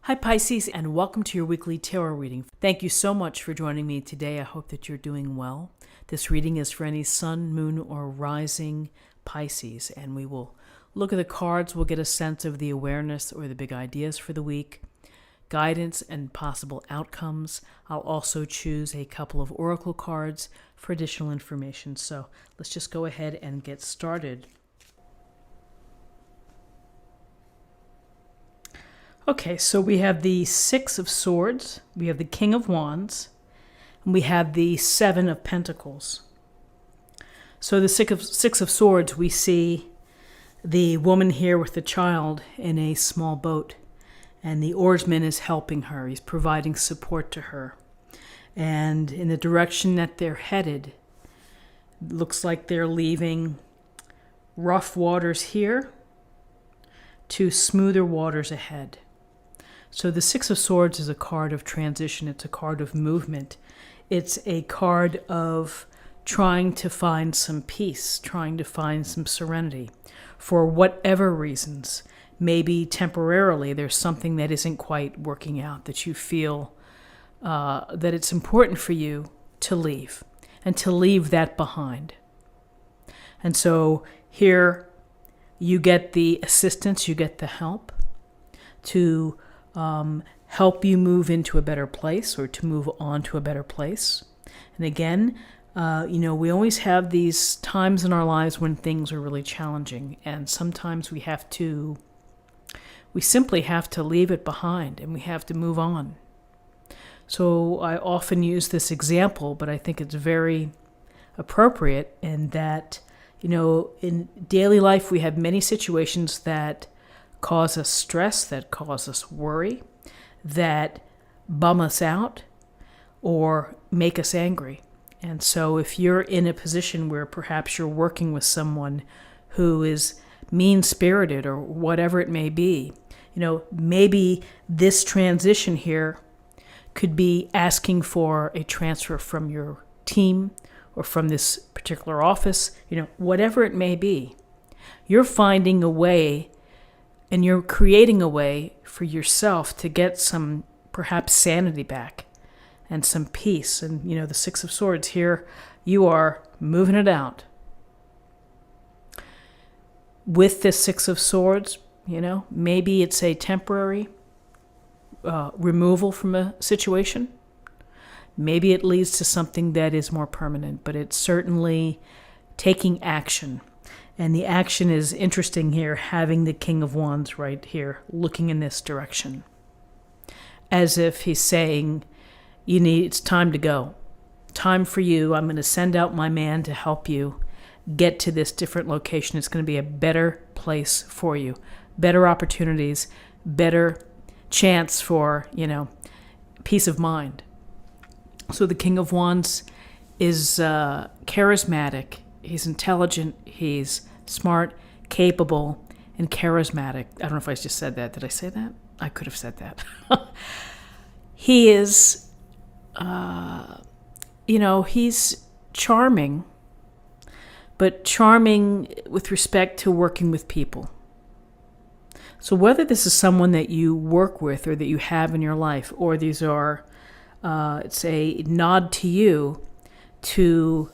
Hi Pisces, and welcome to your weekly tarot reading. Thank you so much for joining me today. I hope that you're doing well. This reading is for any sun, moon, or rising Pisces, and we will look at the cards. We'll get a sense of the awareness or the big ideas for the week, guidance and possible outcomes. I'll also choose a couple of oracle cards for additional information. So let's just go ahead and get started. Okay, so we have the Six of Swords, we have the King of Wands, and we have the Seven of Pentacles. So the Six of Swords, we see the woman here with the child in a small boat, and the oarsman is helping her. He's providing support to her. And in the direction that they're headed, it looks like they're leaving rough waters here to smoother waters ahead. So the Six of Swords is a card of transition. It's a card of movement. It's a card of trying to find some peace, trying to find some serenity for whatever reasons. Maybe temporarily there's something that isn't quite working out, that you feel that it's important for you to leave and to leave that behind. And so here you get the assistance, you get the help to help you move into a better place or to move on to a better place. And again, we always have these times in our lives when things are really challenging, and sometimes we simply have to leave it behind and we have to move on. So I often use this example, but I think it's very appropriate in that, in daily life we have many situations that cause us stress, that cause us worry, that bum us out or make us angry. And so if you're in a position where perhaps you're working with someone who is mean-spirited or whatever it may be, maybe this transition here could be asking for a transfer from your team or from this particular office, whatever it may be. You're finding a way and you're creating a way for yourself to get some perhaps sanity back and some peace. And, the Six of Swords here, you are moving it out. With this Six of Swords, maybe it's a temporary removal from a situation. Maybe it leads to something that is more permanent, but it's certainly taking action. And the action is interesting here, having the King of Wands right here, looking in this direction. As if he's saying, it's time to go. Time for you. I'm going to send out my man to help you get to this different location. It's going to be a better place for you. Better opportunities, better chance for, peace of mind. So the King of Wands is charismatic. He's intelligent, he's smart, capable, and charismatic. I don't know if I just said that. Did I say that? I could have said that. He is, he's charming, but charming with respect to working with people. So whether this is someone that you work with or that you have in your life, or these are, it's a nod to you to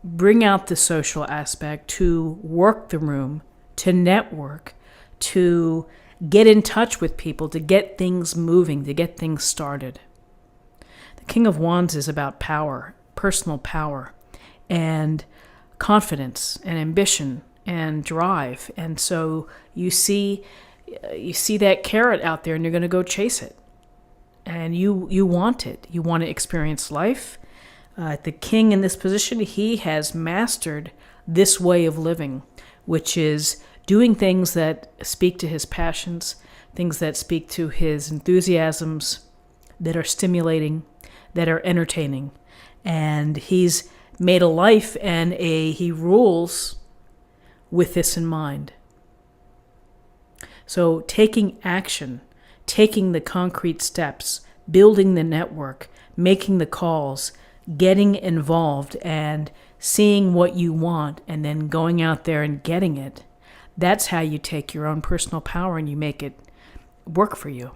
bring out the social aspect, to work the room, to network, to get in touch with people, to get things moving, to get things started. The King of Wands is about power, personal power, and confidence, and ambition, and drive. And so you see that carrot out there, and you're going to go chase it. And you want it. You want to experience life. The king in this position, he has mastered this way of living, which is doing things that speak to his passions, things that speak to his enthusiasms, that are stimulating, that are entertaining. And he's made a life and he rules with this in mind. So taking action, taking the concrete steps, building the network, making the calls, getting involved and seeing what you want and then going out there and getting it. That's how you take your own personal power and you make it work for you.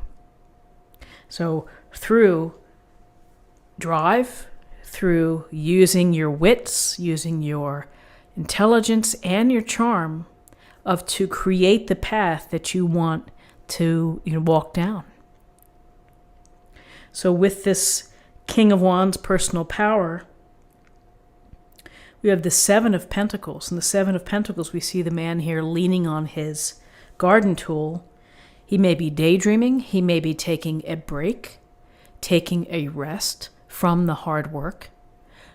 So through drive, through using your wits, using your intelligence and your charm to create the path that you want to walk down. So with this King of Wands personal power, we have the Seven of Pentacles. In the Seven of Pentacles, we see the man here leaning on his garden tool. He may be daydreaming. He may be taking a break, taking a rest from the hard work.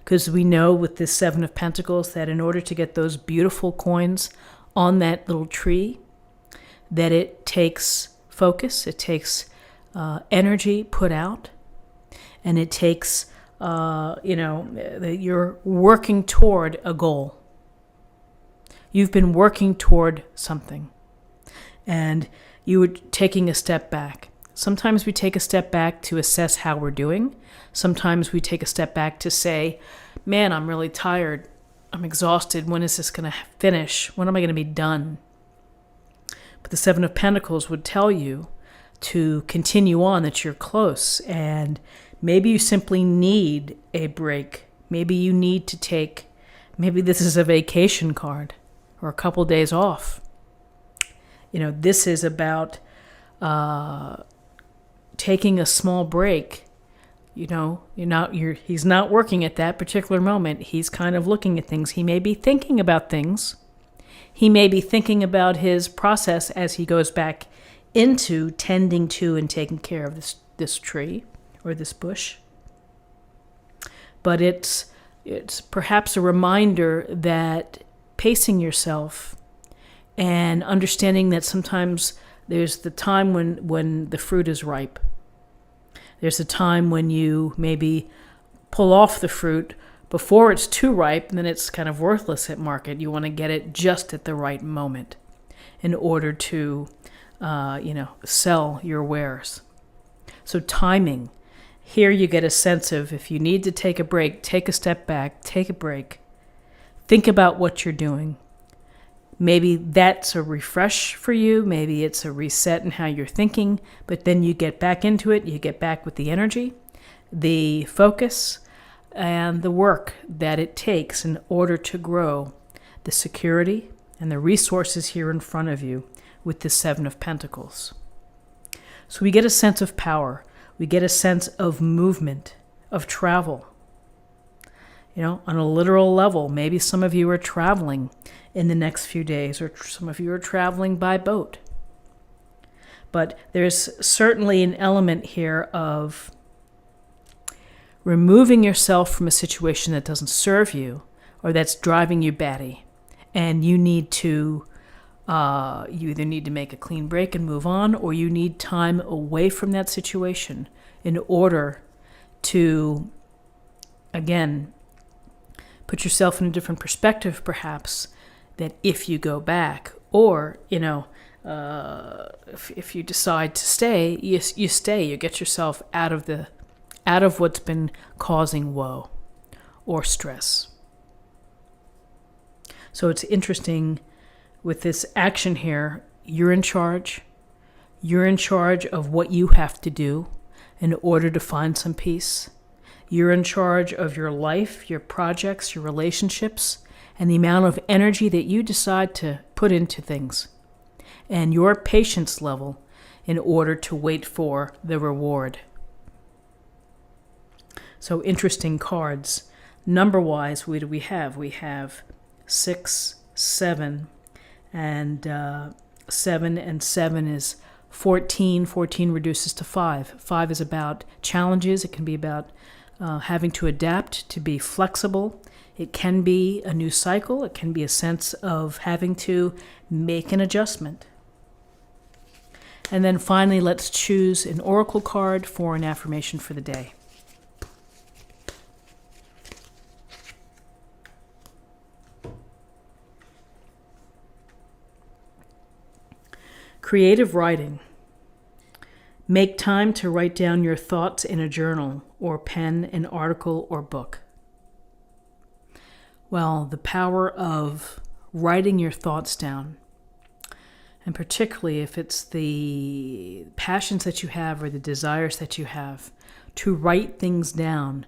Because we know with this Seven of Pentacles that in order to get those beautiful coins on that little tree, that it takes focus, it takes energy put out, and it takes, that you're working toward a goal. You've been working toward something, and you are taking a step back. Sometimes we take a step back to assess how we're doing. Sometimes we take a step back to say, man, I'm really tired. I'm exhausted. When is this going to finish? When am I going to be done? But the Seven of Pentacles would tell you to continue on, that you're close, and maybe you simply need a break. Maybe you need to maybe this is a vacation card or a couple days off. This is about taking a small break. He's not working at that particular moment. He's kind of looking at things. He may be thinking about things. He may be thinking about his process as he goes back into tending to and taking care of this tree or this bush. But it's perhaps a reminder that pacing yourself and understanding that sometimes there's the time when the fruit is ripe. There's a time when you maybe pull off the fruit before it's too ripe, and then it's kind of worthless at market. You want to get it just at the right moment in order to, sell your wares. So timing. Here you get a sense of, if you need to take a break, take a step back, take a break. Think about what you're doing. Maybe that's a refresh for you. Maybe it's a reset in how you're thinking, but then you get back into it. You get back with the energy, the focus, and the work that it takes in order to grow the security and the resources here in front of you with the Seven of Pentacles. So we get a sense of power. We get a sense of movement, of travel. On a literal level, maybe some of you are traveling in the next few days, or some of you are traveling by boat. But there's certainly an element here of removing yourself from a situation that doesn't serve you or that's driving you batty. And you need to, you either need to make a clean break and move on, or you need time away from that situation in order to, again, put yourself in a different perspective, perhaps, that if you go back, or, if you decide to stay, you stay. You get yourself out of what's been causing woe or stress. So it's interesting with this action here. You're in charge. You're in charge of what you have to do in order to find some peace. You're in charge of your life, your projects, your relationships, and the amount of energy that you decide to put into things, and your patience level in order to wait for the reward. So interesting cards. Number-wise, what do we have? We have 6, 7, and 7 and 7 is 14. 14 reduces to 5. 5 is about challenges. It can be about having to adapt, to be flexible. It can be a new cycle. It can be a sense of having to make an adjustment. And then finally, let's choose an oracle card for an affirmation for the day. Creative writing. Make time to write down your thoughts in a journal or pen an article or book. Well, the power of writing your thoughts down, and particularly if it's the passions that you have or the desires that you have, to write things down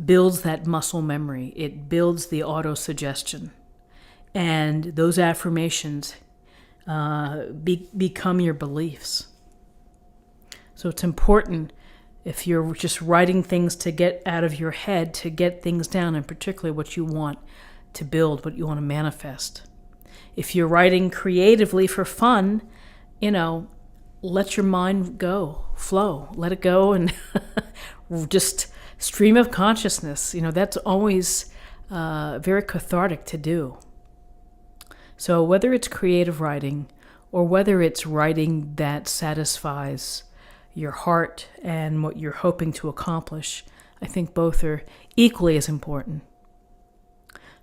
builds that muscle memory. It builds the auto-suggestion. And those affirmations become your beliefs. So it's important, if you're just writing things to get out of your head, to get things down, and particularly what you want to build, what you want to manifest. If you're writing creatively for fun, let your mind go, flow, let it go, and just stream of consciousness. That's always very cathartic to do. So whether it's creative writing or whether it's writing that satisfies your heart and what you're hoping to accomplish, I think both are equally as important.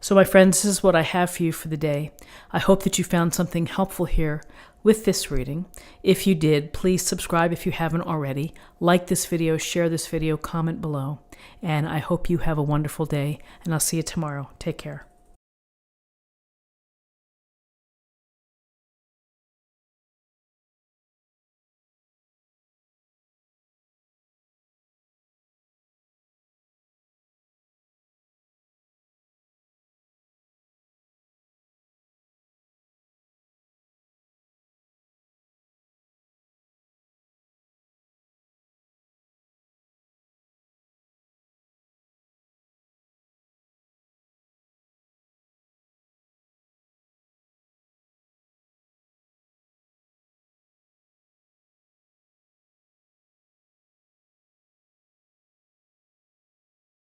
So my friends, this is what I have for you for the day. I hope that you found something helpful here with this reading. If you did, please subscribe if you haven't already. Like this video, share this video, comment below. And I hope you have a wonderful day, and I'll see you tomorrow. Take care.